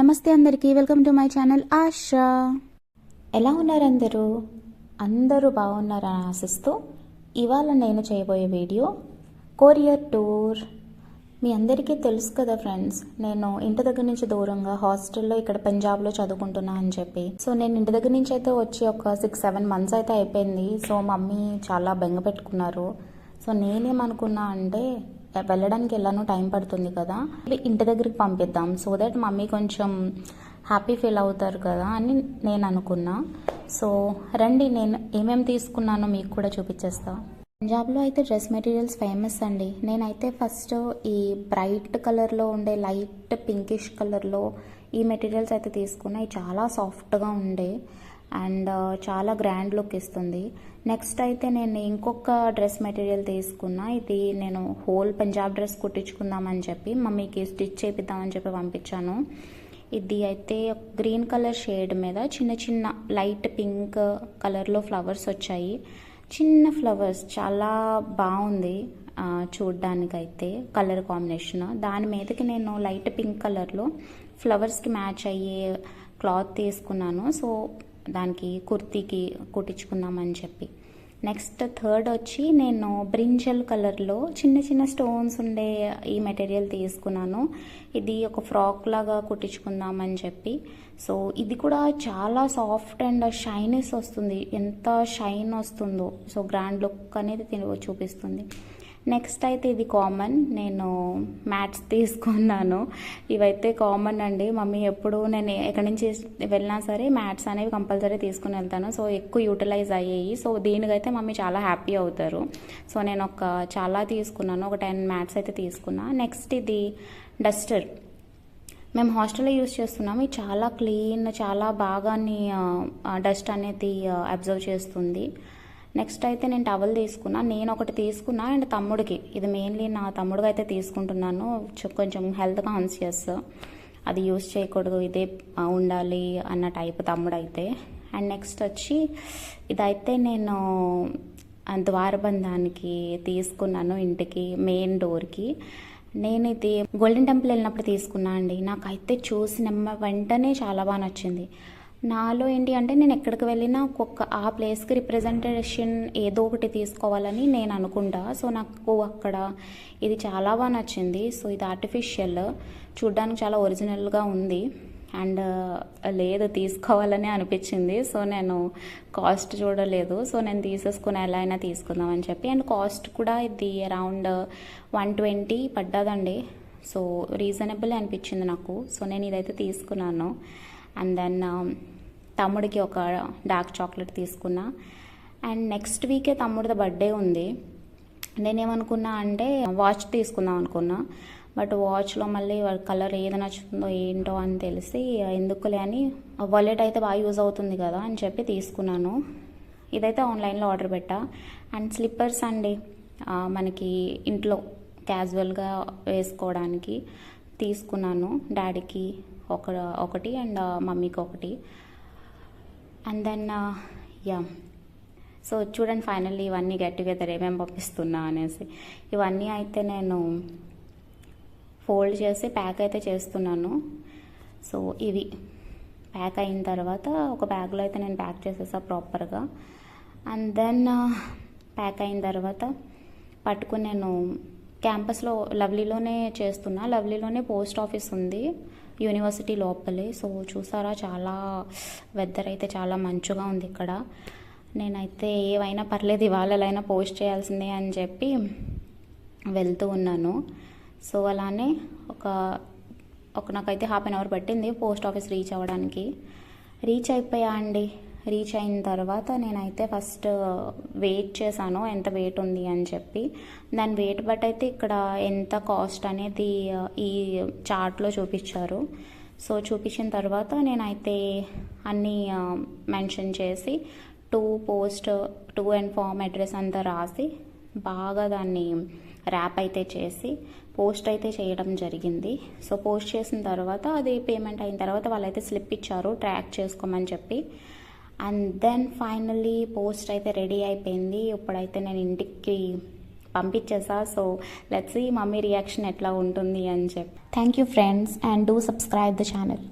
నమస్తే అందరికీ, welcome to my channel ASHA. ఎలా ఉన్నారు అందరూ? అందరూ బాగున్నారని ఆశిస్తూ ఇవాళ నేను చేయబోయే వీడియో కొరియర్ టూర్. మీ అందరికీ తెలుసు కదా ఫ్రెండ్స్, నేను ఇంటి దగ్గర నుంచి దూరంగా హాస్టల్లో ఇక్కడ పంజాబ్లో చదువుకుంటున్నా అని చెప్పి. సో నేను ఇంటి దగ్గర నుంచి అయితే వచ్చి ఒక 6-7 మంత్స్ అయితే అయిపోయింది. సో మమ్మీ చాలా బెంగ పెట్టుకున్నారు. సో నేనేమనుకున్నా అంటే వెళ్ళడానికి ఎలానో టైం పడుతుంది కదా, ఇంటి దగ్గరికి పంపిద్దాం, సో దట్ మమ్మీ కొంచెం హ్యాపీ ఫీల్ అవుతారు కదా అని నేను అనుకున్నా. సో రండి, నేను ఏమేమి తీసుకున్నానో మీకు కూడా చూపించేస్తా. పంజాబ్లో అయితే డ్రెస్ మెటీరియల్స్ ఫేమస్ అండి. నేనైతే ఫస్ట్ ఈ బ్రైట్ కలర్లో ఉండే లైట్ పింకిష్ కలర్లో ఈ మెటీరియల్స్ అయితే తీసుకున్నా. ఇవి చాలా సాఫ్ట్గా ఉండే అండ్ చాలా గ్రాండ్ లుక్ ఇస్తుంది. నెక్స్ట్ అయితే నేను ఇంకొక డ్రెస్ మెటీరియల్ తీసుకున్నా. ఇది నేను హోల్ పంజాబ్ డ్రెస్ కుట్టించుకుందామని చెప్పి మమ్మీకి స్టిచ్ చేపిద్దామని చెప్పి పంపించాను. ఇది అయితే గ్రీన్ కలర్ షేడ్ మీద చిన్న చిన్న లైట్ పింక్ కలర్లో ఫ్లవర్స్ వచ్చాయి. చిన్న ఫ్లవర్స్, చాలా బాగుంది చూడ్డానికైతే కలర్ కాంబినేషన్. దాని మీదకి నేను లైట్ పింక్ కలర్లో ఫ్లవర్స్కి మ్యాచ్ అయ్యే క్లాత్ తీసుకున్నాను. సో దానికి కుర్తీకి కుట్టించుకుందామని చెప్పి. నెక్స్ట్ థర్డ్ వచ్చి నేను బ్రింజల్ కలర్లో చిన్న చిన్న స్టోన్స్ ఉండే ఈ మెటీరియల్ తీసుకున్నాను. ఇది ఒక ఫ్రాక్ లాగా కుట్టించుకుందామని చెప్పి. సో ఇది కూడా చాలా సాఫ్ట్ అండ్ షైనెస్ వస్తుంది, ఎంత షైన్ వస్తుందో. సో గ్రాండ్ లుక్ అనేది చూపిస్తుంది. నెక్స్ట్ అయితే ఇది కామన్, నేను మ్యాట్స్ తీసుకున్నాను. ఇవైతే కామన్ అండి. మమ్మీ ఎప్పుడు నేను ఎక్కడి నుంచి వెళ్ళినా సరే మ్యాట్స్ అనేవి కంపల్సరీ తీసుకుని వెళ్తాను. సో ఎక్కువ యూటిలైజ్ అయ్యాయి. సో దీనికైతే మమ్మీ చాలా హ్యాపీ అవుతారు. సో నేను చాలా తీసుకున్నాను, ఒక 10 మ్యాట్స్ అయితే తీసుకున్నా. నెక్స్ట్ ఇది డస్టర్, మేము హాస్టల్లో యూస్ చేస్తున్నాము. ఇది చాలా క్లీన్, చాలా బాగా డస్ట్ అనేది అబ్జర్వ్ చేస్తుంది. నెక్స్ట్ అయితే నేను టవల్ తీసుకున్నా. నేను ఒకటి తీసుకున్నా అండ్ తమ్ముడికి, ఇది మెయిన్లీ నా తమ్ముడికి అయితే తీసుకుంటున్నాను. కొంచెం హెల్త్ కాన్షియస్, అది యూస్ చేయకూడదు, ఇదే ఉండాలి అన్న టైప్ తమ్ముడు అయితే. అండ్ నెక్స్ట్ వచ్చి ఇదైతే నేను ద్వారబంధానికి తీసుకున్నాను, ఇంటికి మెయిన్ డోర్కి. నేను ఇది గోల్డెన్ టెంపుల్ వెళ్ళినప్పుడు తీసుకున్నా అండి. నాకైతే చూసిన వెంటనే చాలా బాగా నచ్చింది. నాలో ఏంటి అంటే నేను ఎక్కడికి వెళ్ళినా ఆ ప్లేస్కి రిప్రజెంటేషన్ ఏదో ఒకటి తీసుకోవాలని నేను అనుకుంటా. సో నాకు అక్కడ ఇది చాలా బాగా నచ్చింది. సో ఇది ఆర్టిఫిషియల్, చూడ్డానికి చాలా ఒరిజినల్గా ఉంది అండ్ లేదు తీసుకోవాలని అనిపించింది. సో నేను కాస్ట్ చూడలేదు, సో నేను తీసేసుకుని ఎలా అయినా తీసుకుందామని చెప్పి. అండ్ కాస్ట్ కూడా ఇది అరౌండ్ 120 పడ్డదండి. సో రీజనబుల్ అనిపించింది నాకు. సో నేను ఇదైతే తీసుకున్నాను. అండ్ దెన్ తమ్ముడికి ఒక డార్క్ చాక్లెట్ తీసుకున్నా. అండ్ నెక్స్ట్ వీకే తమ్ముడిది బర్త్డే ఉంది. నేనేమనుకున్నా అంటే వాచ్ తీసుకుందాం అనుకున్నా. బట్ వాచ్లో మళ్ళీ కలర్ ఏది నచ్చుతుందో ఏంటో అని తెలిసి ఎందుకులే అని, వాలెట్ అయితే బాగా యూజ్ అవుతుంది కదా అని చెప్పి తీసుకున్నాను. ఇదైతే ఆన్లైన్లో ఆర్డర్ పెట్టా. అండ్ స్లిప్పర్స్ అండి, మనకి ఇంట్లో క్యాజువల్గా వేసుకోవడానికి తీసుకున్నాను. డాడీకి ఒకటి అండ్ మమ్మీకి ఒకటి. అండ్ దెన్ సో చూడండి, ఫైనల్లీ ఇవన్నీ గెట్ టుగెదర్ ఏమేమి పంపిస్తున్నా అనేసి. ఇవన్నీ అయితే నేను ఫోల్డ్ చేసి ప్యాక్ అయితే చేస్తున్నాను. సో ఇవి ప్యాక్ అయిన తర్వాత ఒక బ్యాగ్లో అయితే నేను ప్యాక్ చేసేసా ప్రాపర్గా. అండ్ దెన్ ప్యాక్ అయిన తర్వాత పట్టుకుని నేను క్యాంపస్లో లవ్లీలోనే చేస్తున్నా. లవ్లీలోనే పోస్ట్ ఆఫీస్ ఉంది, యూనివర్సిటీ లోపలే. సో చూసారా, చాలా వెదర్ అయితే చాలా మంచిగా ఉంది ఇక్కడ. నేనైతే ఏవైనా పర్లేదు, ఇవాళైనా పోస్ట్ చేయాల్సిందే అని చెప్పి వెళ్తూ ఉన్నాను. సో అలానే నాకైతే 1/2 అవర్ పట్టింది పోస్ట్ ఆఫీస్ రీచ్ అవ్వడానికి. రీచ్ అయిపోయా అండి. రీచ్ అయిన తర్వాత నేనైతే ఫస్ట్ వెయిట్ చేశాను, ఎంత వెయిట్ ఉంది అని చెప్పి. దాని వెయిట్ బట్ అయితే ఇక్కడ ఎంత కాస్ట్ అనేది ఈ చార్ట్లో చూపించారు. సో చూపించిన తర్వాత నేనైతే అన్నీ మెన్షన్ చేసి టు అండ్ ఫామ్ అడ్రస్ అంతా రాసి బాగా దాన్ని ర్యాప్ అయితే చేసి పోస్ట్ అయితే చేయడం జరిగింది. సో పోస్ట్ చేసిన తర్వాత అది పేమెంట్ అయిన తర్వాత వాళ్ళైతే స్లిప్ ఇచ్చారు ట్రాక్ చేసుకోమని చెప్పి. అండ్ దెన్ ఫైనల్లీ పోస్ట్ అయితే రెడీ అయిపోయింది. ఇప్పుడైతే నేను ఇంటికి పంపించేసా. So let's see mummy reaction ఎట్లా ఉంటుంది అని చెప్పి. Thank you friends, and do subscribe the channel.